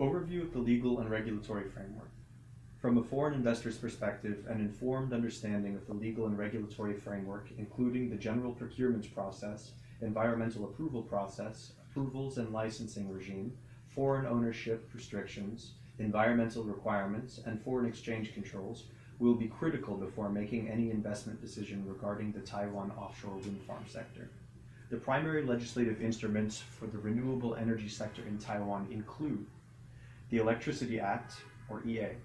Overview of the legal and regulatory framework. From a foreign investor's perspective, an informed understanding of the legal and regulatory framework, including the general procurement process, environmental approval process, approvals and licensing regime, foreign ownership restrictions, environmental requirements, and foreign exchange controls, will be critical before making any investment decision regarding the Taiwan offshore wind farm sector. The primary legislative instruments for the renewable energy sector in Taiwan include the Electricity Act, or EA.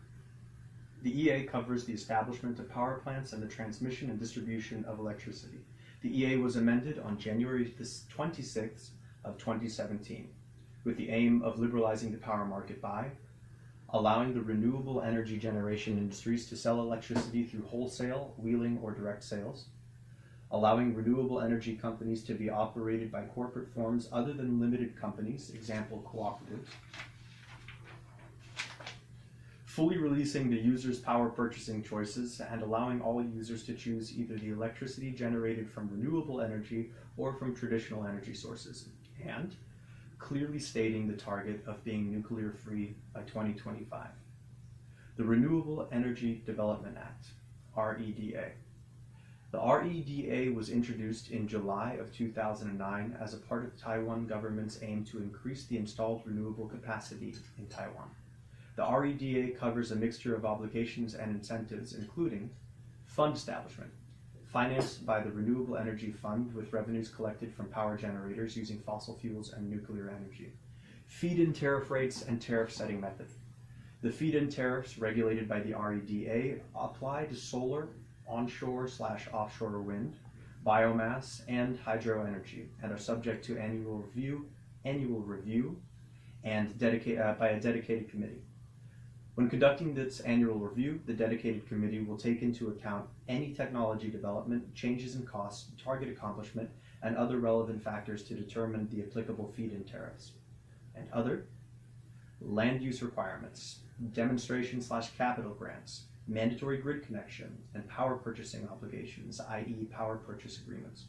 The EA covers the establishment of power plants and the transmission and distribution of electricity. The EA was amended on January 26th of 2017 with the aim of liberalizing the power market by allowing the renewable energy generation industries to sell electricity through wholesale, wheeling, or direct sales, allowing renewable energy companies to be operated by corporate forms other than limited companies, example cooperatives, fully releasing the user's power purchasing choices and allowing all users to choose either the electricity generated from renewable energy or from traditional energy sources, and clearly stating the target of being nuclear-free by 2025. The Renewable Energy Development Act, REDA. The REDA was introduced in July of 2009 as a part of Taiwan government's aim to increase the installed renewable capacity in Taiwan. The REDA covers a mixture of obligations and incentives, including fund establishment, financed by the Renewable Energy Fund with revenues collected from power generators using fossil fuels and nuclear energy, feed-in tariff rates and tariff setting method. The feed-in tariffs regulated by the REDA apply to solar, onshore/offshore wind, biomass, and hydro energy, and are subject to annual review and by a dedicated committee. When conducting this annual review, the dedicated committee will take into account any technology development, changes in costs, target accomplishment, and other relevant factors to determine the applicable feed-in tariffs. And other land use requirements, demonstration/capital grants, mandatory grid connection, and power purchasing obligations, i.e. power purchase agreements.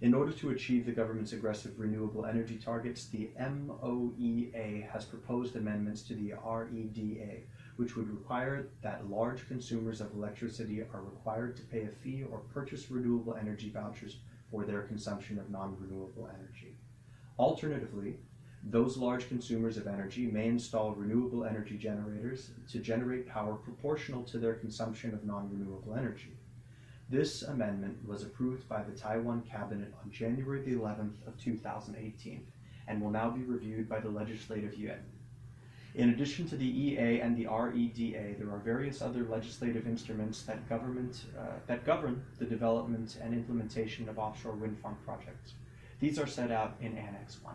In order to achieve the government's aggressive renewable energy targets, the MOEA has proposed amendments to the REDA, which would require that large consumers of electricity are required to pay a fee or purchase renewable energy vouchers for their consumption of non-renewable energy. Alternatively, those large consumers of energy may install renewable energy generators to generate power proportional to their consumption of non-renewable energy. This amendment was approved by the Taiwan Cabinet on January the 11th of 2018 and will now be reviewed by the Legislative Yuan. In addition to the EA and the REDA, there are various other legislative instruments that govern the development and implementation of offshore wind farm projects. These are set out in Annex 1.